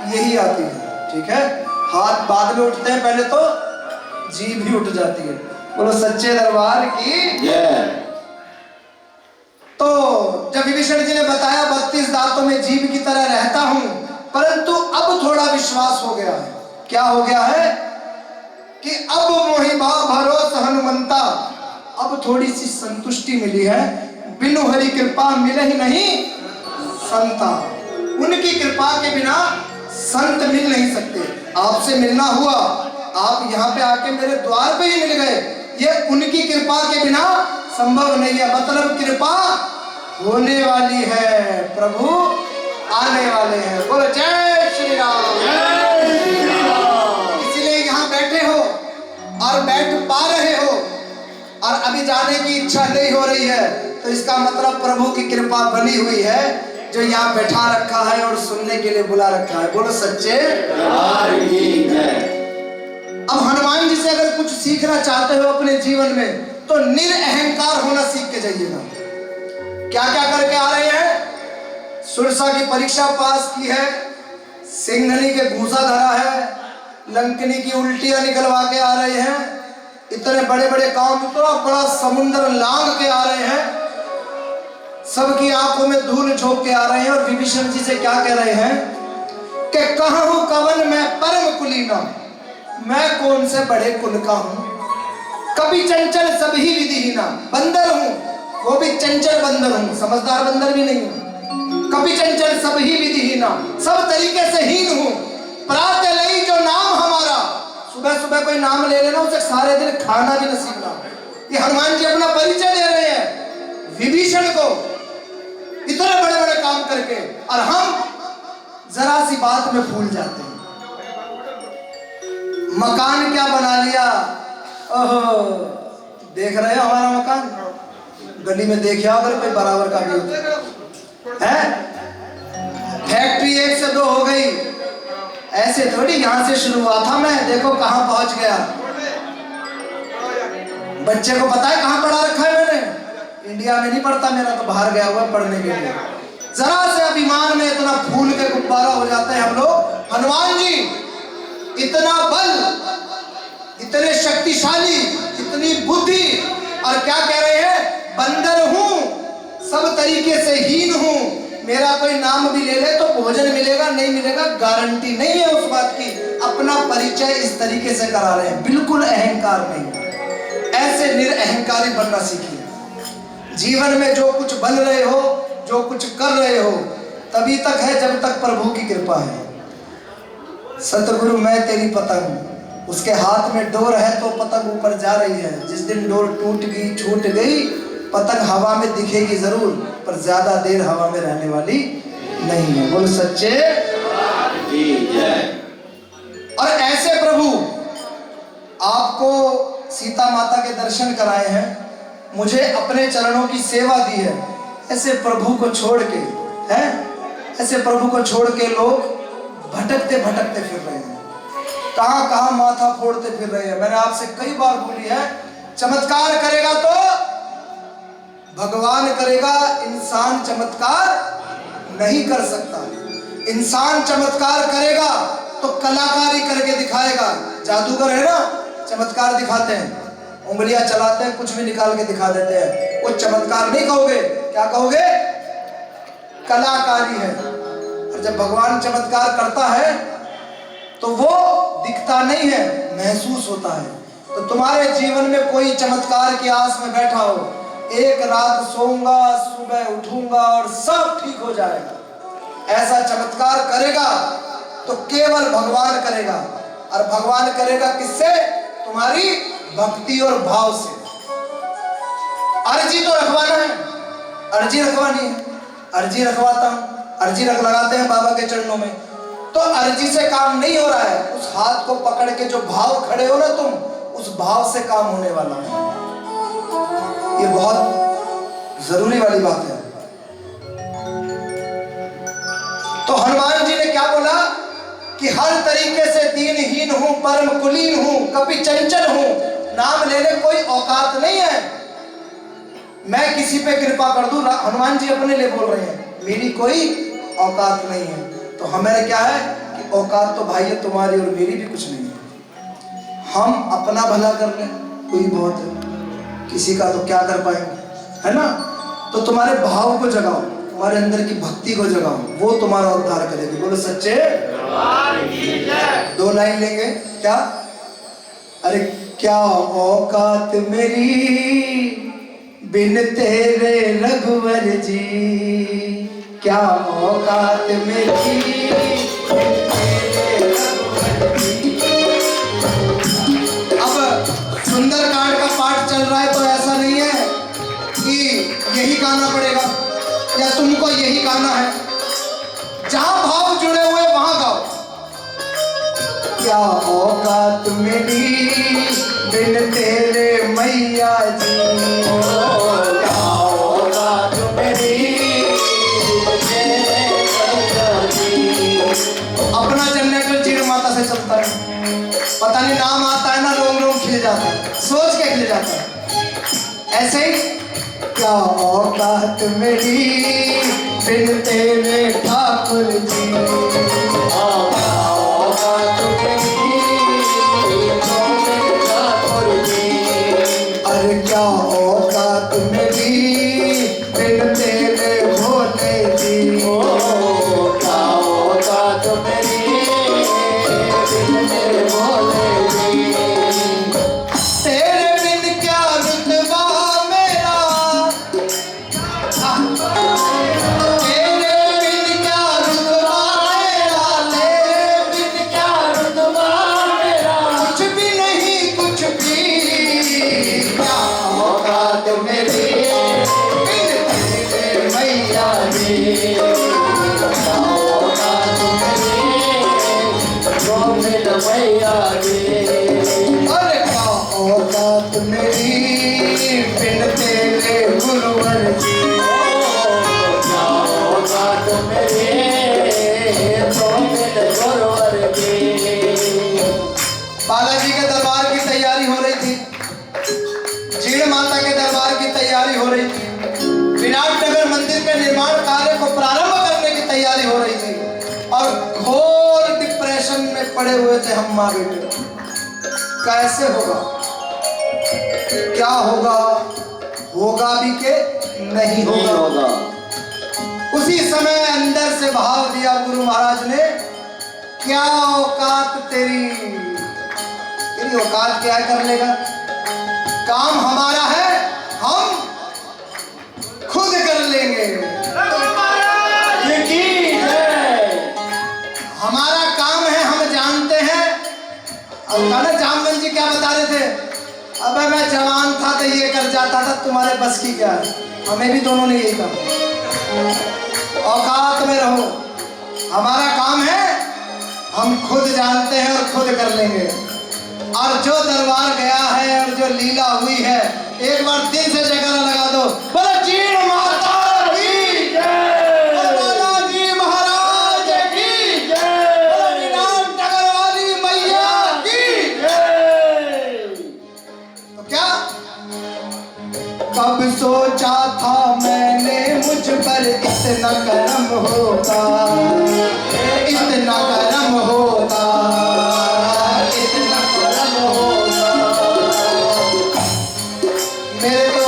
यही आती है। ठीक है, हाथ बाद में उठते हैं, पहले तो जीभ भी उठ जाती है। बोलो सच्चे दरबार की। तो जब विभीषण जी ने बताया 32 दांतों में जीभ की तरह रहता हूं, परंतु अब थोड़ा विश्वास हो गया है। क्या हो गया है कि अब मोहिबा भरोस हनुमंता, अब थोड़ी सी संतुष्टि मिली है। बिनु हरि कृपा मिले ही नहीं संता, उनकी कृपा के बिना संत मिल नहीं सकते। आपसे मिलना हुआ, आप यहाँ पे आके मेरे द्वार पे ही मिल गए, ये उनकी कृपा के बिना संभव नहीं है। मतलब कृपा होने वाली है, प्रभु आने वाले हैं। बोलो जय श्री राम। इसलिए यहाँ बैठे हो और बैठ पा रहे हो और अभी जाने की इच्छा नहीं हो रही है, तो इसका मतलब प्रभु की कृपा बनी हुई है, जो यहाँ बैठा रखा है और सुनने के लिए बुला रखा है। बोलो सच्चे। अब हनुमान जी से अगर कुछ सीखना चाहते हो अपने जीवन में, तो निरअहंकार होना सीख के जाइएगा। क्या क्या करके आ रहे हैं? सुरसा की परीक्षा पास की है, सिंघनी के घूसा धरा है, लंकनी की उल्टियां निकलवा के आ रहे हैं, इतने बड़े बड़े काम, इतना बड़ा समुद्र लांग के आ रहे हैं, सबकी आंखों में धूल झोंक के आ रहे हैं। और विभीषण जी से क्या कह रहे हैं कि कहूं कवन मैं परम कुलीना, मैं कौन से बड़े कुल का हूं, कभी चंचल सभी विधिहीना, बंदर हूं, वो भी चंचल बंदर हूं, समझदार बंदर भी नहीं हूं। कभी चंचल सभी विधिहीना, सब तरीके से हीन हूं। प्रातः लई जो नाम हमारा, सुबह सुबह कोई नाम ले लेना, उसे सारे दिन खाना भी नसीब ना हो। ये हनुमान जी अपना परिचय दे रहे हैं विभीषण को, इतने बड़े बड़े काम करके, और हम जरा सी बात में भूल जाते हैं। मकान क्या बना लिया, ओहो, देख रहे हो हमारा मकान, गली में देखिए अगर कोई बराबर का भी है। फैक्ट्री 1 से 2 हो गई, ऐसे थोड़ी यहां से शुरू हुआ था मैं, देखो कहां पहुंच गया। बच्चे को पता है कहां पढ़ा रखा है मैंने? इंडिया में नहीं पढ़ता मेरा, तो बाहर गया हुआ पढ़ने के लिए। जरा से अभिमान में इतना फूल के गुब्बारा हो जाते हैं हम लोग। हनुमान जी इतना बल, इतने शक्तिशाली, इतनी बुद्धि, और क्या कह रहे हैं? बंदर हूं, सब तरीके से हीन हूं, मेरा कोई नाम भी ले ले तो भोजन मिलेगा नहीं मिलेगा गारंटी नहीं है उस बात की। अपना परिचय इस तरीके से करा रहे हैं, बिल्कुल अहंकार नहीं। ऐसे निरअहंकारी बनना सीखिए। जीवन में जो कुछ बन रहे हो, जो कुछ कर रहे हो, तभी तक है जब तक प्रभु की कृपा है। सतगुरु मैं तेरी पतंग, उसके हाथ में डोर है तो पतंग ऊपर जा रही है। जिस दिन डोर टूट गई, छूट गई, पतंग हवा में दिखेगी जरूर, पर ज्यादा देर हवा में रहने वाली नहीं है। बोलो सच्चे। और ऐसे प्रभु आपको सीता माता के दर्शन कराए हैं, मुझे अपने चरणों की सेवा दी है। ऐसे प्रभु को छोड़ के हैं, ऐसे प्रभु को छोड़ के लोग भटकते भटकते फिर रहे हैं, कहां कहां माथा फोड़ते फिर रहे हैं। मैंने आपसे कई बार बोली है, चमत्कार करेगा तो भगवान करेगा, इंसान चमत्कार नहीं कर सकता। इंसान चमत्कार करेगा तो कलाकारी करके दिखाएगा। जादूगर है ना, चमत्कार दिखाते हैं, उंगलियां चलाते हैं, कुछ भी निकाल के दिखा देते हैं, वो चमत्कार नहीं कहोगे, क्या कहोगे? कलाकारी है। और जब भगवान चमत्कार करता है तो वो दिखता नहीं है, महसूस होता है। तो तुम्हारे जीवन में कोई चमत्कार की आस में बैठा हो, एक रात सोऊंगा, सुबह उठूंगा और सब ठीक हो जाएगा, ऐसा चमत्कार करेगा तो केवल भगवान करेगा। और भगवान करेगा किससे? तुम्हारी भक्ति और भाव से। अर्जी तो रखवाना है, अर्जी रखवानी है, अर्जी रखवाता हूं, अर्जी रख लगाते हैं बाबा के चरणों में। तो अर्जी से काम नहीं हो रहा है, उस हाथ को पकड़ के जो भाव खड़े हो ना तुम, उस भाव से काम होने वाला है। ये बहुत जरूरी वाली बात है। तो हनुमान जी ने क्या बोला कि हर तरीके से दीनहीन हूं, परम कुलीन हूं, कभी चंचल हूं, नाम लेने कोई औकात नहीं है, मैं किसी पे कृपा कर दूं। हनुमान जी अपने लिए बोल रहे हैं, मेरी कोई औकात नहीं है। तो हमें क्या है कि औकात तो भाई है तुम्हारी और मेरी भी कुछ नहीं है। हम अपना भला कर लें कोई बहुत है, किसी का तो क्या कर पाएंगे, है ना। तो तुम्हारे भाव को जगाओ, तुम्हारे अंदर की भक्ति को जगाओ, वो तुम्हारा उद्धार करेगी। बोलो सच्चे। 2 लाइन लेंगे क्या? अरे क्या औकात मेरी बिन तेरे रघुवर जी, क्या औकात मेरी बिन तेरे रघुवर जी। अब सुंदरकांड का पाठ चल रहा है तो ऐसा नहीं है कि यही गाना पड़ेगा या तुमको यही गाना है। जहां भाव जुड़े हुए वहां गाओ। क्या औकात मेरी बिन तेरे मैया जी, क्या औकात मेरी बिन तेरे मैया जी। अपना जनरेटर जीण माता से चलता है, पता नहीं नाम आता है ना रोम रोम खिल जाता है, सोच के खिल जाता है। ऐसे ही क्या औकात मेरी बिन तेरे ठाकुर जी, क्या औकात मेरी बिन तेरे ठाकुर जी। अरे क्या औकात मेरी बिन तेरे भोले जी, क्या औकात मेरी बिन तेरे भोले जी। तेरे बिन क्या रुतबा मेरा, तेरे बिन क्या रुतबा मेरा, तेरे बिन क्या रुतबा मेरा, कुछ भी नहीं कुछ भी। क्या औकात मेरी बिन तेरे मैया जी, क्या औकात मेरी गोविंद मैया जी। अरे क्या औकात मेरी बिन तेरे गुरुवर जी, क्या औकात मेरी गोविंद गुरुवर जी। बालाजी के दरबार की तैयारी हो रही थी, जीण माता के दरबार की तैयारी हो रही थी, विराटनगर मंदिर के निर्माण कार्य को प्रारंभ करने की तैयारी हो रही थी और घोर डिप्रेशन में पड़े हुए थे हम माँ बेटे। कैसे होगा, क्या होगा, होगा भी के नहीं होगा। उसी समय अंदर से भाव दिया गुरु महाराज ने, क्या औकात तेरी, तेरी औकात क्या कर लेगा, काम हमारा है, हम खुद कर लेंगे। हमारा काम है, हम जानते हैं। अब जामवंत जी क्या बता रहे थे, अबे मैं जवान था तो ये कर जाता था, तुम्हारे बस की क्या है। हमें भी दोनों ने यही कहा, औकात में रहो, हमारा काम है, हम खुद जानते हैं और खुद कर लेंगे। और जो दरबार गया है और जो लीला हुई है, एक बार दिल से जयकारा लगा दो, बोलो जीण माता की जय, बालाजी महाराज की जय, विराटनगर वाली मैया की जय। तो क्या कब सोचा था मैंने मुझ पर इतना करम होगा, इतना करम होगा, इतना करम होगा। मेरे तो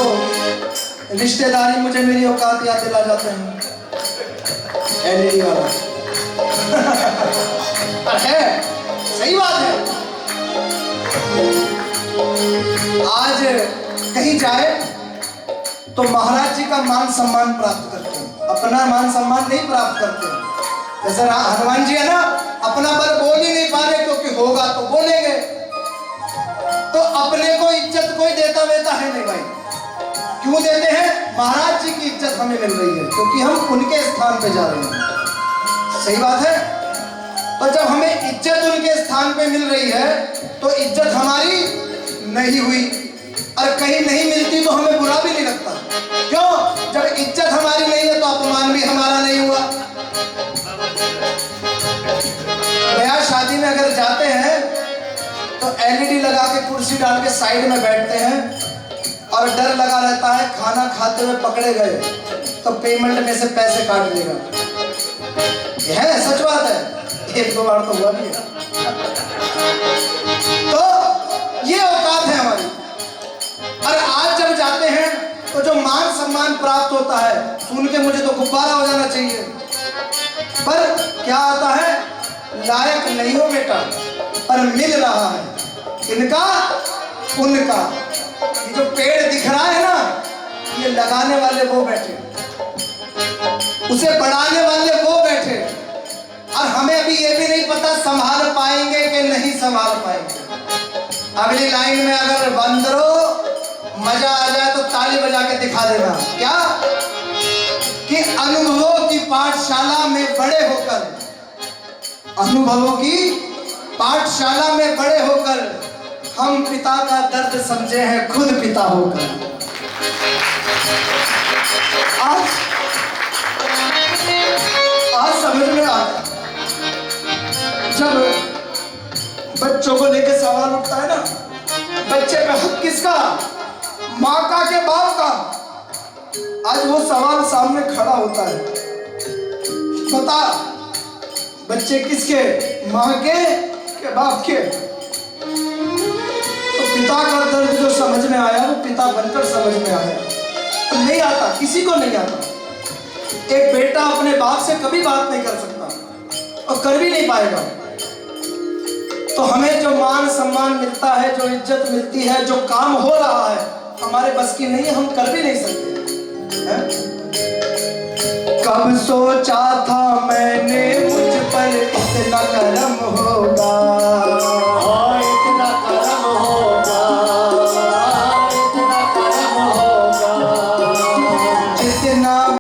रिश्तेदारी मुझे मेरी औकात याद दिला जाते हैं, एलईडी वाला। है, सही बात है। आज कहीं जाए तो महाराज जी का मान सम्मान प्राप्त करते हैं, अपना मान सम्मान नहीं प्राप्त करते हैं। जैसे हनुमान जी है ना, अपना बल बोल ही नहीं पा रहे क्योंकि होगा तो बोलेंगे। तो अपने को इज्जत कोई देता वेता है नहीं भाई। क्यों देते हैं? महाराज जी की इज्जत हमें मिल रही है क्योंकि हम उनके स्थान पे जा रहे हैं। सही बात है। तो जब हमें इज्जत उनके स्थान पे मिल रही है तो इज्जत हमारी नहीं हुई, और कहीं नहीं मिलती तो हमें बुरा भी नहीं लगता। क्यों? जब इज्जत हमारी नहीं है तो अपमान भी हमारा नहीं हुआ। ब्याह शादी में अगर जाते हैं तो एलईडी लगा के कुर्सी डाल के साइड में बैठते हैं और डर लगा रहता है खाना खाते हुए पकड़े गए तो पेमेंट में से पैसे काट देगा। यह है सच बात है, एक दो बार तो हुआ भी है। तो ये औकात है हमारी। और आज जब जाते हैं तो जो मान सम्मान प्राप्त होता है, सुन के मुझे तो गुब्बारा हो जाना चाहिए, पर क्या आता है, लायक नहीं हो बेटा, पर मिल रहा है। इनका उनका ये जो पेड़ दिख रहा है ना, ये लगाने वाले वो बैठे, उसे बढ़ाने वाले वो बैठे, और हमें अभी ये भी नहीं पता संभाल पाएंगे कि नहीं संभाल पाएंगे। अगली लाइन में अगर बंदरो मजा आ जाए तो ताली बजा के दिखा देना, क्या कि अनुभवों की पाठशाला में बड़े होकर, अनुभवों की पाठशाला में बड़े होकर हम पिता का दर्द समझे हैं खुद पिता होकर। आज समझ में आता, जब बच्चों को लेकर सवाल उठता है ना, बच्चे पे हक किसका, माँ का के बाप का। आज वो सवाल सामने खड़ा होता है, बता बच्चे किसके, माँ के बाप के। तो पिता का दर्द जो समझ में आया वो पिता बनकर समझ में आया, तो नहीं आता, किसी को नहीं आता। एक बेटा अपने बाप से कभी बात नहीं कर सकता और कर भी नहीं पाएगा। तो हमें जो मान सम्मान मिलता है, जो इज्जत मिलती है, जो काम हो रहा है, हमारे बस की नहीं है, हम कर भी नहीं सकते है? कब सोचा था मैंने मुझ पर इतना करम होगा,